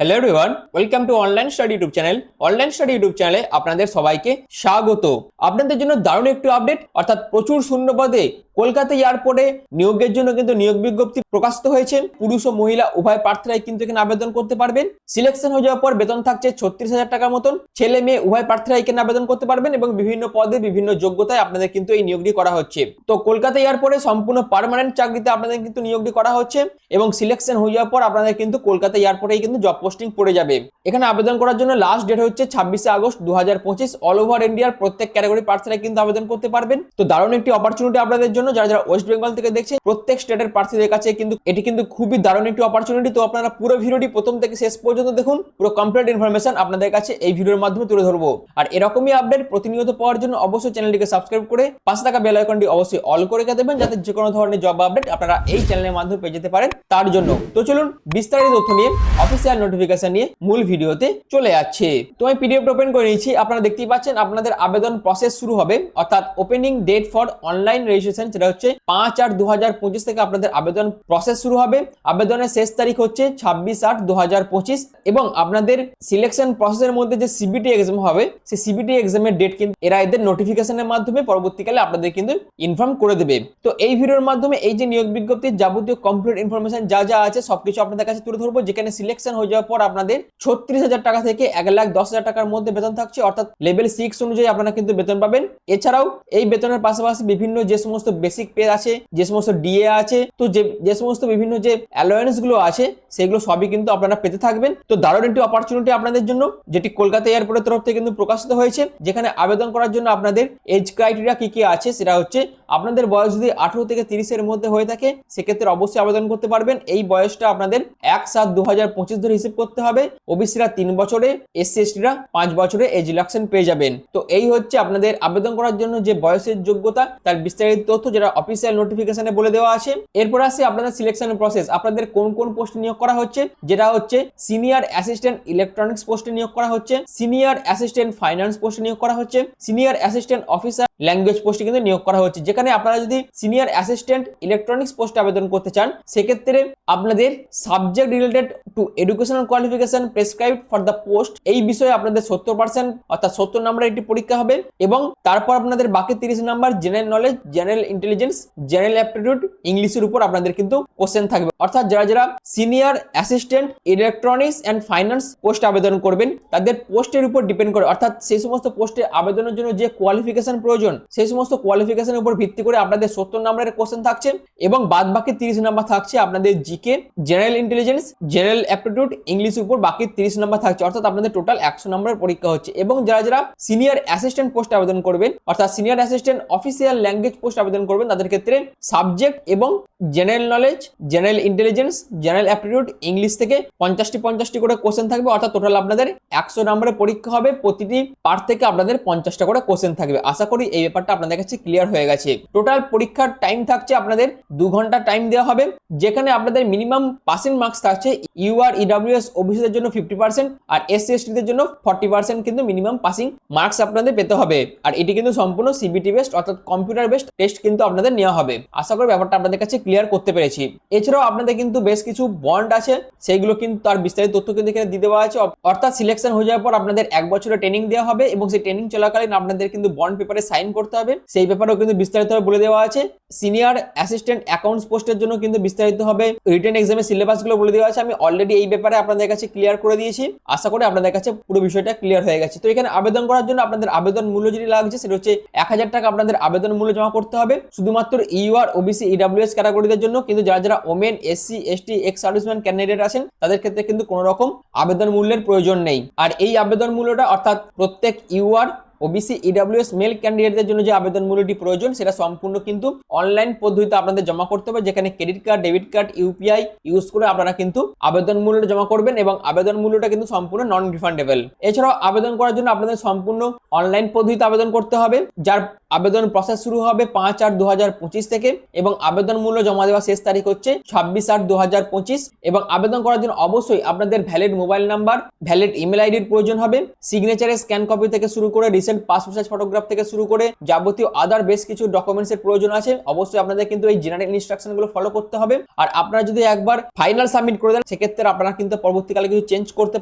Hello everyone, welcome to online study YouTube channel. Online study YouTube চ্যানেলে আপনাদের সবাইকে স্বাগত। আপনাদের জন্য দারুণ একটি আপডেট, অর্থাৎ প্রচুর শূন্যপদে কলকাতা এয়ারপোর্টে নিয়োগের জন্য কিন্তু নিয়োগ বিজ্ঞপ্তি প্রকাশিত হয়েছে। পুরুষ ও মহিলা উভয় প্রার্থীরাই কিন্তু এখানে আবেদন করতে পারবেন। সিলেকশন হয়ে যাওয়ার পর বেতন থাকছে 36,000 টাকার মতন। ছেলে মেয়ে উভয় প্রার্থীরা এখানে আবেদন করতে পারবেন এবং বিভিন্ন পদে বিভিন্ন যোগ্যতায় আপনাদের কিন্তু এই নিয়োগটি করা হচ্ছে। তো কলকাতা এয়ারপোর্টে সম্পূর্ণ পার্মানেন্ট চাকরিতে আপনাদের কিন্তু নিয়োগটি করা হচ্ছে এবং সিলেকশন হয়ে যাওয়ার পর আপনাদের কিন্তু কলকাতা এয়ারপোর্টেই কিন্তু জব পোস্টিং পড়ে যাবে। এখানে আবেদন করার জন্য লাস্ট ডেট হচ্ছে 26 আগস্ট 2025। অল ওভার ইন্ডিয়ার প্রত্যেক ক্যাটাগরি প্রার্থীরা কিন্তু আবেদন করতে পারবেন। তো দারুণ একটি অপরচুনিটি আপনাদের জন্য, যারা যারা ওয়েস্ট বেঙ্গল থেকে দেখছেন প্রত্যেক স্টেটের প্রার্থীদের কাছে কিন্তু এটি কিন্তু খুবই দারুণ একটি অপরচুনিটি। তো আপনারা পুরো ভিডিওটি প্রথম থেকে শেষ পর্যন্ত দেখুন, পুরো কমপ্লিট ইনফরমেশন আপনাদের কাছে এই ভিডিওর মাধ্যমে তুলে ধরবো। আর এরকমই আপডেট প্রতিনিয়ত পাওয়ার জন্য অবশ্যই চ্যানেলটিকে সাবস্ক্রাইব করে পাশে থাকা বেল আইকনটি অবশ্যই অল করে রেখে দেবেন, যাতে যে কোনো ধরনের জব আপডেট আপনারা এই চ্যানেলের মাধ্যমে পেয়ে যেতে পারেন তার জন্য। তো চলুন বিস্তারিত তথ্য নিয়ে অফিসিয়াল নোটিফিকেশন নিয়ে মূল ভিডিওতে চলে যাচ্ছে। তো আমি পিডিএফ ওপেন করে নিয়েছি। আপনারা দেখতেই পাচ্ছেন আপনাদের আবেদন প্রসেস শুরু হবে, অর্থাৎ opening date for online registration যেটা হচ্ছে 5/8/2025 থেকে আপনাদের আবেদন প্রসেস শুরু হবে। আবেদনের শেষ তারিখ হচ্ছে 26/8/2025 এবং আপনাদের সিলেকশন প্রসেসের মধ্যে যে সিবিটি এক্সাম হবে সেই সিবিটি এক্সামের ডেট কিন্তু এরা এদের নোটিফিকেশনের মাধ্যমে পরবর্তীকালে আপনাদের কিন্তু ইনফর্ম করে দেবে। তো এই ভিডিওর মাধ্যমে এই যে নিয়োগ বিজ্ঞপ্তির যাবতীয় কমপ্লিট ইনফরমেশন যা যা আছে সবকিছু আপনাদের কাছে তুলে ধরবো, যেখানে সিলেকশন হয়ে যাওয়ার পর আপনাদের 36,000 টাকা থেকে 1,10,000 টাকার মধ্যে বেতন থাকছে, অর্থাৎ লেভেল 6 অনুযায়ী আপনারা কিন্তু বেতন পাবেন। এছাড়াও এই বেতনের পাশাপাশি বিভিন্ন যে সমস্ত বেসিক পে আছে, যে সমস্ত ডিএ আছে, তো যে সমস্ত বিভিন্ন যে অ্যালাওয়েন্স গুলো আছে সেগুলো সবই কিন্তু আপনারা পেতে থাকবেন। তো দারুণ একটি অপরচুনিটি আপনাদের জন্য, যেটি কলকাতা এয়ারপোর্টের তরফ থেকে কিন্তু প্রকাশিত হয়েছে। যেখানে আবেদন করার জন্য আপনাদের এজ ক্রাইটেরিয়া কি কি আছে সেটা হচ্ছে আপনাদের বয়স যদি 18 থেকে 30 এর মধ্যে হয়ে থাকে সেক্ষেত্রে অবশ্যই আবেদন করতে পারবেন। এই বয়সটা আপনাদের 1/7/2025 ধরে হিসেব করতে হবে। ওবিসিরা 3 বছরে, এসসি এসটিরা 5 বছরে এজ রিল্যাক্সেশন পেয়ে যাবেন। তো এই হচ্ছে আপনাদের আবেদন করার জন্য যে বয়সের যোগ্যতা তার বিস্তারিত তথ্য, যেটা অফিসিয়াল নোটিফিকেশনে বলে দেওয়া আছে। এরপর আসে আপনাদের সিলেকশন প্রসেস। আপনাদের কোন কোন পোস্টে নিয়োগ করা হচ্ছে, যেটা হচ্ছে সিনিয়র অ্যাসিস্ট্যান্ট ইলেকট্রনিক্স পোস্টে নিয়োগ করা হচ্ছে, সিনিয়র অ্যাসিস্ট্যান্ট ফাইন্যান্স পোস্টে নিয়োগ করা হচ্ছে, সিনিয়র অ্যাসিস্ট্যান্ট অফিসার ল্যাঙ্গুয়েজ পোস্টে কিন্তু নিয়োগ করা হচ্ছে। যেখানে আপনারা যদি সিনিয়র অ্যাসিস্ট্যান্ট ইলেকট্রনিক্স পোস্টে আবেদন করতে চান সেক্ষেত্রে আপনাদের subject related to educational qualification prescribed for the post এই বিষয়ে আপনাদের 70% অর্থাৎ 70 নম্বরের একটি পরীক্ষা হবে এবং তারপর আপনাদের বাকি 30 number general knowledge, general intelligence, general aptitude ইংলিশের উপর আপনাদের কিন্তু কোশ্চেন থাকবে। অর্থাৎ যারা যারা senior assistant electronics and finance পোস্টে আবেদন করবেন তাদের পোস্টের উপর ডিপেন্ড করে, অর্থাৎ সেই সমস্ত পোস্টে আবেদনের জন্য যে কোয়ালিফিকেশন প্রয়োজন সেই সমস্ত কোয়ালিফিকেশনের উপর ভিত্তি করে আপনাদের 70 নম্বরের কোশ্চেন থাকছে এবং বাদ বাকি 30 নাম্বার থাকছে আপনাদের GK, general intelligence, general aptitude ইংলিশের উপর বাকি 30 নাম্বার থাকছে, অর্থাৎ আপনাদের টোটাল 100 নম্বরের পরীক্ষা হচ্ছে। এবং যারা যারা সিনিয়র অ্যাসিস্ট্যান্ট পোস্টে আবেদন করবেন অর্থাৎ senior assistant official language post আবেদন করবেন তাদের ক্ষেত্রে সাবজেক্ট এবং general knowledge, general intelligence, general aptitude English থেকে 50টি করে কোশ্চেন থাকবে, অর্থাৎ টোটাল আপনাদের 100 নম্বরের পরীক্ষা হবে। প্রতিটি পার্ট থেকে আপনাদের 50টা করে কোশ্চেন থাকবে। আশা করি এই ব্যাপারটা আপনাদের কাছে ক্লিয়ার হয়ে গেছে। টোটাল পরীক্ষার টাইম থাকছে আপনাদের 2 ঘন্টা টাইম দেওয়া হবে, যেখানে আপনাদের মিনিমাম পাসিং মার্কস থাকছে ইউআর ইডব্লিউএস ওবিসিদের জন্য 50% আর এসসি এসটিদের জন্য 40% কিন্তু মিনিমাম পাসিং মার্কস আপনাদের পেতে হবে। আর এটি কিন্তু সম্পূর্ণ সিবিটি বেসড অর্থাৎ কম্পিউটার বেসড টেস্ট কিন্তু আপনাদের নেওয়া হবে। আশা করি ব্যাপারটা আপনাদের কাছে ক্লিয়ার করতে পেরেছি। এছাড়াও আপনাদের কিন্তু বেশ কিছু বন্ড আছে, সেইগুলো কিন্তু তার বিস্তারিত তথ্য কিন্তু এখানে দিয়ে দেওয়া আছে। অর্থাৎ সিলেকশন হয়ে যাওয়ার পর আপনাদের 1 বছরের ট্রেনিং দেওয়া হবে এবং সেই ট্রেনিং চলাকালীন আপনাদের কিন্তু বন্ড পেপারে সাইন করতে হবে, সেই ব্যাপারেও কিন্তু বিস্তারিতভাবে বলে দেওয়া আছে। সিনিয়র অ্যাসিস্ট্যান্ট অ্যাকাউন্টস পোস্টের জন্য কিন্তু বিস্তারিত হবে রিটেন এক্সামের সিলেবাসগুলো বলে দেওয়া আছে। আমি অলরেডি এই ব্যাপারে আপনাদের কাছে ক্লিয়ার করে দিয়েছি। আশা করি আপনাদের কাছে পুরো বিষয়টা ক্লিয়ার হয়ে গেছে। তো এখানে আবেদন করার জন্য আপনাদের আবেদন মূল্য যেটি লাগছে সেটা হচ্ছে 1000 টাকা আপনাদের আবেদন মূল্য জমা করতে হবে, শুধুমাত্র ইউআর ওবিসি ইডব্লিউএস ক্যাটাগরিদের জন্য। কিন্তু যারা যারা women, SC ST, ex serviceman candidate আছেন তাদের ক্ষেত্রে কিন্তু কোনো রকম আবেদন মূল্যের প্রয়োজন নেই। আর এই আবেদন মূল্যটা অর্থাৎ প্রত্যেক ইউআর ওবিসি ইডব্লিউএস মেল ক্যান্ডিডেটদের জন্য যে আবেদন মূল্যটি প্রয়োজন সেটা সম্পূর্ণ কিন্তু অনলাইন পদ্ধতিতে আপনাদের জমা করতে হবে, যেখানে credit card, debit card, UPI use করে আপনারা কিন্তু আবেদন মূল্যটা জমা করবেন এবং আবেদন মূল্যটা কিন্তু সম্পূর্ণ নন রিফান্ডেবল। এছাড়াও আবেদন করার জন্য আপনাদের সম্পূর্ণ অনলাইন পদ্ধতিতে আবেদন করতে হবে, যার আবেদন প্রসেস শুরু হবে 5/8/2025 থেকে এবং আবেদন মূল্য জমা দেওয়ার শেষ তারিখ হচ্ছে 26/8/2025। এবং আবেদন করার জন্য অবশ্যই আপনাদের valid mobile number, valid email আইডির প্রয়োজন হবে, সিগনেচারের স্ক্যান কপি থেকে শুরু করে recent recent passport size photograph থেকে শুরু করে যাবতীয় আদার বেশ কিছু ডকুমেন্টস এর প্রয়োজন আছে। অবশ্যই আপনাদের কিন্তু এই জেনারেল ইনস্ট্রাকশন গুলো ফলো করতে হবে। আর আপনারা যদি একবার ফাইনাল সাবমিট করে দেন সেক্ষেত্রে আপনারা কিন্তু পরবর্তীকালে কিছু চেঞ্জ করতে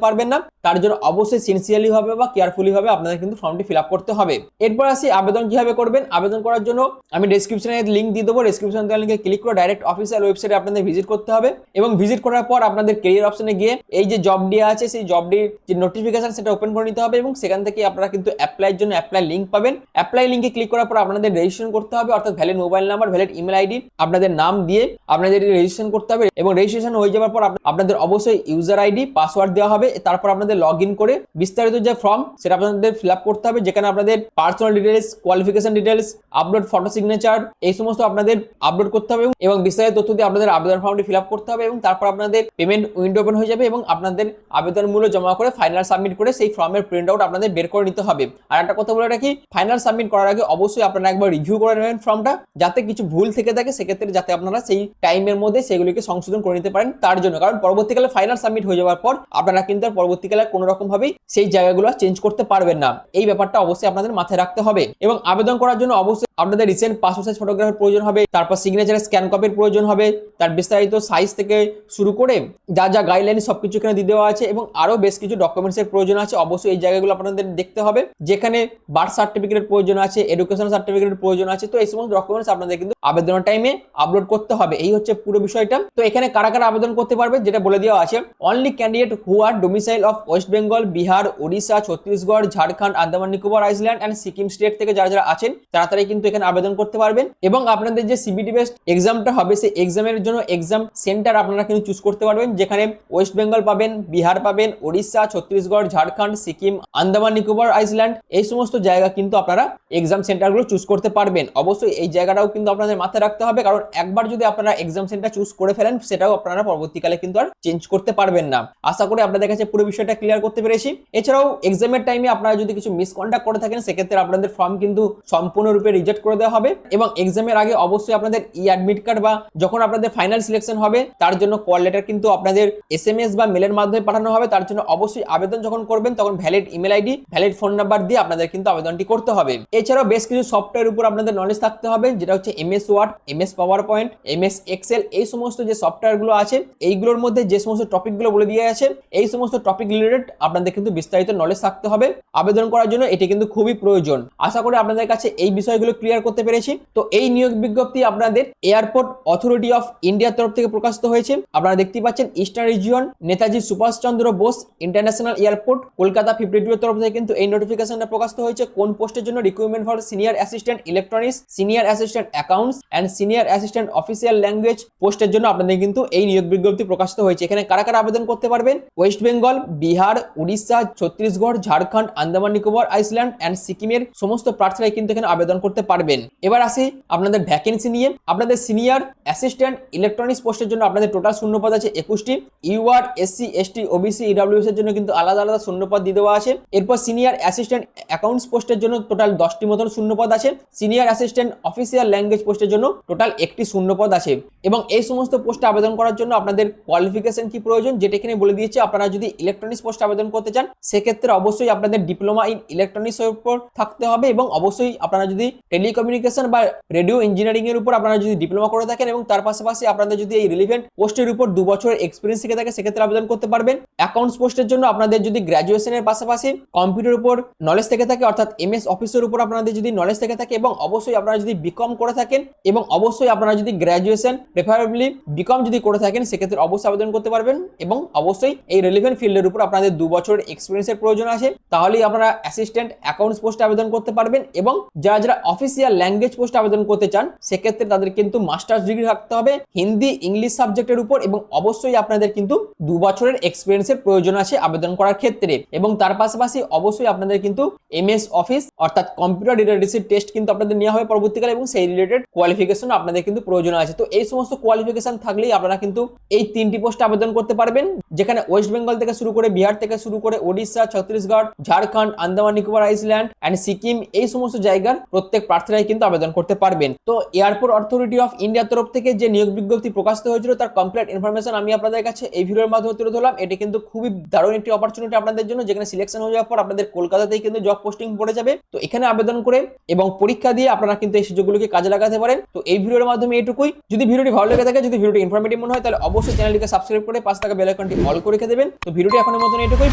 পারবেন না। তার জন্য অবশ্যই সিনসিয়ারলি হবে বা কেয়ারফুলি হবে আপনাদের কিন্তু ফর্মটি ফিল আপ করতে হবে। এরপর আসি আবেদন কিভাবে করবেন। আবেদন করার জন্য আমি ডেসক্রিপশনে লিংক দিয়ে দেবো, ডেসক্রিপশন দেওয়ার লিঙ্কে ক্লিক করে ডাইরেক্ট অফিসিয়াল ওয়েবসাইটে আপনাদের ভিজিট করতে হবে এবং ভিজিট করার পর আপনাদের ক্যারিয়ার অপশনে গিয়ে এই যে জব ডি আছে সেই জব ডির যে নোটিফিকেশন সেটা ওপেন করে নিতে হবে এবং সেখান থেকে আপনারা কিন্তু অ্যাপ্লাইয়ের জন্য অ্যাপ্লাই লিংক পাবেন। অ্যাপ্লাই লিংকে ক্লিক করার পর আপনাদের রেজিস্ট্রেশন করতে হবে, অর্থাৎ valid mobile number, valid email ID, আপনাদের নাম দিয়ে আপনাদের রেজিস্ট্রেশন করতে হবে এবং রেজিস্ট্রেশন হয়ে যাওয়ার পর আপনাদের অবশ্যই ইউজার আইডি পাসওয়ার্ড দেওয়া হবে। তারপর আপনাদের লগ ইন করে বিস্তারিত যে ফর্ম সেটা আপনাদের ফিল আপ করতে হবে, যেখানে আপনাদের personal details, qualification details, upload photo signature এই সমস্ত আপনাদের আপলোড করতে হবে এবং বিস্তারিত তথ্য দিয়ে আপনাদের আবেদন ফর্মটি ফিল আপ করতে হবে এবং তারপর আপনাদের পেমেন্ট উইন্ডো ওপেন হয়ে যাবে এবং আপনাদের আবেদন মূল্য জমা করে ফাইনাল সাবমিট করে সেই ফর্মের প্রিন্ট আউট আপনাদের বের করে নিতে হবে। আর একটা কথা বলে রাখি, ফাইনাল সাবমিট করার আগে অবশ্যই আপনারা একবার রিভিউ করে নেবেন ফর্মটা, যাতে কিছু ভুল থেকে থাকে সেক্ষেত্রে যাতে আপনারা সেই টাইমের মধ্যে সেগুলিকে সংশোধন করে নিতে পারেন তার জন্য। কারণ পরবর্তীকালে ফাইনাল সাবমিট হয়ে যাওয়ার পর আপনারা কিন্তু আর পরবর্তীকালে কোনো রকম ভাবেই সেই জায়গাগুলো চেঞ্জ করতে পারবেন না। এই ব্যাপারটা অবশ্যই আপনাদের মাথায় রাখতে হবে। এবং আবেদন করার জন্য অবশ্যই আপনাদের রিসেন্ট পাসপোর্ট সাইজ ফটোগ্রাফের প্রয়োজন হবে, তারপর সিগনেচারের স্ক্যান কপির প্রয়োজন হবে, তার বিস্তারিত সাইজ থেকে শুরু করে যা যা গাইডলাইন সবকিছু এখানে দিয়ে দেওয়া আছে এবং আরো বেশ কিছু ডকুমেন্টস এর প্রয়োজন আছে। অবশ্যই এই জায়গাগুলো আপনাদের দেখতে হবে, যেখানে বার্থ সার্টিফিকেটের প্রয়োজন আছে, এডুকেশন সার্টিফিকেটের প্রয়োজন আছে। তো এই সমস্ত ডকুমেন্টস আপনাদের কিন্তু আবেদনের টাইমে আপলোড করতে হবে। এই হচ্ছে পুরো বিষয়টা। তো এখানে কারা কারা আবেদন করতে পারবে যেটা বলে দেওয়া আছে, only candidate who are domicile of West Bengal, Bihar, Odisha, Chhattisgarh, Jharkhand, Andaman Nicobar island and Sikkim state থেকে যারা যারা আছেন তাড়াতাড়ি কিন্তু এখানে আবেদন করতে পারবেন। এবং আপনাদের যে সিবিটি বেসড এক্সামটা হবে সেই এক্সামের জন্য এক্সাম সেন্টার আপনারা কিন্তু চুজ করতে পারবেন, যেখানে ওয়েস্ট বেঙ্গল পাবেন, বিহার পাবেন, ওড়িশা, ছত্তিশগড়, ঝাড়খণ্ড, সিকিম, আন্দামান নিকোবর আইল্যান্ড এই সমস্ত জায়গা কিন্তু আপনারা এক্সাম সেন্টারগুলো চুজ করতে পারবেন। অবশ্যই এই জায়গাটাও কিন্তু আপনাদের মাথায় রাখতে হবে, কারণ একবার যদি আপনারা এক্সাম সেন্টার চুজ করে ফেলেন সেটাও আপনারা পরবর্তীকালে কিন্তু আর চেঞ্জ করতে পারবেন না। আশা করি আপনাদের কাছে পুরো বিষয়টা ক্লিয়ার করতে পেরেছি। এছাড়াও এক্সামের টাইমে আপনারা যদি কিছু মিসকন্ডাক্ট করে থাকেন সেক্ষেত্রে আপনাদের ফর্ম কিন্তু সম্পূর্ণরূপে রিজেক্ট করে দেওয়া হবে এবং এক্সামের আগে অবশ্যই আপনাদের ই অ্যাডমিট কার্ড বা যখন আপনাদের ফাইনাল সিলেকশন হবে তার জন্য কল লেটার কিন্তু আপনাদের এসএমএস বা মেলের মাধ্যমে পাঠানো হবে। তার জন্য অবশ্যই আবেদন যখন করবেন তখন valid email ID, valid phone number দিয়ে আপনাদের কিন্তু আবেদনটি করতে হবে। এছাড়াও বেশ কিছু সফটওয়্যার উপর আপনাদের নলেজ থাকতে হবে, যেটা হচ্ছে MS Word, MS PowerPoint, MS Excel এই সমস্ত যে সফটওয়্যারগুলো আছে এইগুলোর মধ্যে যে সমস্ত টপিকগুলো বলে দিয়ে আছে এই সমস্ত টপিক রিলেটেড আপনাদের কিন্তু বিস্তারিত নলেজ থাকতে হবে আবেদন করার জন্য। এটি কিন্তু খুবই প্রয়োজন। আশা করি আপনাদের কাছে এই বিষয়গুলো ক্লিয়ার করতে পেরেছি। তো এই নিয়োগ বিজ্ঞপ্তি আপনাদের এয়ারপোর্ট অথরিটি অফ ইন্ডিয়ার তরফ থেকে প্রকাশিত হয়েছে। আপনারা দেখতে পাচ্ছেন eastern region Netaji Subhash Chandra Bose international airport Kolkata 52 তরফ থেকে কিন্তু এই নোটিফিকেশনটা প্রকাশিত হয়েছে। কোন পোস্টের জন্য? Recruitment for senior assistant electronics, senior assistant accounts and senior assistant official language পোস্টের জন্য আপনাদের কিন্তু এই নিয়োগ বিজ্ঞপ্তি প্রকাশিত হয়েছে। এখানে কারা কারা আবেদন করতে পারবেন? ওয়েস্ট বেঙ্গল, বিহার, উড়িষ্যা, ছত্তিশগড়, ঝাড়খণ্ড, আন্দামান নিকোবর আইল্যান্ড এন্ড সিকিমের সমস্ত প্রার্থীরাই কিন্তু এখানে আবেদন করতে পারবেন। এবার আসি আপনাদের ভ্যাকেন্সি নিয়ে। আপনাদের সিনিয়র অ্যাসিস্ট্যান্ট ইলেকট্রনিক্স পোস্টের জন্য আপনাদের টোটাল শূন্যপদ আছে 21টি। UR, SC, ST, OBC, EWS এর জন্য কিন্তু আলাদা আলাদা শূন্যপদ দিয়ে দেওয়া আছে। এরপর সিনিয়র অ্যাসিস্ট্যান্ট অ্যাকাউন্টস পোস্টের জন্য টোটাল 10টি মতন শূন্যপদ আছে। সিনিয়র অ্যাসিস্ট্যান্ট অফিসিয়াল ল্যাঙ্গুয়েজ পোস্টের জন্য টোটাল 1টি শূন্যপদ আছে। এবং এই সমস্ত পোস্টে আবেদন করার জন্য আপনাদের কোয়ালিফিকেশন কি প্রয়োজন যেটা এখানে বলে দিয়েছে। আপনারা যদি ইলেকট্রনিক্স পোস্টে আবেদন করতে চান সেক্ষেত্রে অবশ্যই আপনাদের ডিপ্লোমা ইন ইলেকট্রনিক্স এর উপর থাকতে হবে এবং অবশ্যই আপনারা যদি টেলিকমিউনিকেশন বা রেডিও ইঞ্জিনিয়ারিং এর উপর আপনারা যদি ডিপ্লোমা করে থাকেন এবং তার পাশাপাশি আপনাদের যদি এই রিলেভেন্ট পোস্টের উপর 2 বছরের এক্সপিরিয়েন্স থেকে থাকে সেক্ষেত্রে আবেদন করতে পারবেন। অ্যাকাউন্টস পোস্টের জন্য আপনাদের যদি গ্র্যাজুয়েশনের পাশাপাশি কম্পিউটার উপর নলেজ থেকে থাকে অর্থাৎ এমএস অফিসের উপর আপনাদের যদি নলেজ থেকে থাকে এবং অবশ্যই আপনারা যদি বিকম করে থাকেন এবং অবশ্যই আপনারা যদি গ্র্যাজুয়েশন প্রেফারেবলি বিকম যদি করে থাকেন সেক্ষেত্রে অবশ্যই আবেদন করতে পারবেন এবং অবশ্যই এই রিলেভেন্ট ফিল্ডের উপর আপনাদের 2 বছরের এক্সপিরিয়েন্সের প্রয়োজন আছে। তাহলেই আপনারা অ্যাসিস্ট্যান্ট অ্যাকাউন্টস পোস্টে আবেদন করতে পারবেন এবং যারা যারা অফিসিয়াল ল্যাঙ্গুয়েজ পোস্টে আবেদন করতে চান সেক্ষেত্রে তাদের কিন্তু মাস্টার্স ডিগ্রি থাকতে হবে হিন্দি, ইংলিশ সাবজেক্টের উপর এবং অবশ্যই আপনাদের কিন্তু 2 বছরের এক্সপিরিয়েন্সের প্রয়োজন আছে আবেদন করার ক্ষেত্রে। এবং তার পাশাপাশি অবশ্যই আপনাদের কিন্তু এমএস অফিস অর্থাৎ কম্পিউটার লিটারেসি টেস্ট কিন্তু আপনাদের নেওয়া হবে পরবর্তীকালে এবং সেই রিলেটেড কোয়ালিফিকেশন আপনাদের কিন্তু প্রয়োজন আছে। তো এই সমস্ত কোয়ালিফিকেশন থাকলেই আপনারা কিন্তু এই 3টি পোস্টে আবেদন করতে পারবেন, যেখানে ওয়েস্ট বেঙ্গল থেকে শুরু করে বিহার থেকে শুরু করে ওড়িশা, ছত্তিশগড়, ঝাড়খণ্ড, আন্দামান নিকোবর আইল্যান্ড এন্ড সিকিম এই সমস্ত জায়গার প্রত্যেক প্রার্থীরাই কিন্তু আবেদন করতে পারবেন। তো এয়ারপোর্ট অথরিটি অফ ইন্ডিয়ার তরফ থেকে যে নিয়োগ বিজ্ঞপ্তি প্রকাশিত হয়েছিল তার কমপ্লিট ইনফরমেশন আমি আপনাদের কাছে এই ভিডিওর মাধ্যমে তুলে ধরলাম। এটি কিন্তু খুবই দারুণ একটি অপরচুনিটি আপনাদের জন্য, যেখানে সিলেকশন হয়ে যাওয়ার পর আপনাদের কলকাতাতেই কিন্তু জব পোস্টিং পড়ে যাবে। তো এখানে আবেদন করে এবং পরীক্ষা দিয়ে আপনারা কিন্তু এই সুযোগগুলোকে কাজে লাগাতে পারেন। তো এই ভিডিওর মাধ্যমে এটুকুই। যদি ভিডিওটি ভালো লেগে থাকে, যদি ভিডিওটি ইনফরমেটিভ মনে হয়, তাহলে অবশ্যই চ্যানেলটিকে সাবস্ক্রাইব করে পাশে থাকা বেল আইকনটি অল করে রেখে দেবেন। তো ভিডিওটি এখনের মতন এটুকুই।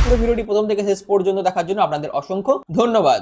পুরো ভিডিওটি প্রথম থেকে শেষ পর্যন্ত দেখার জন্য আপনাদের অসংখ্য ধন্যবাদ।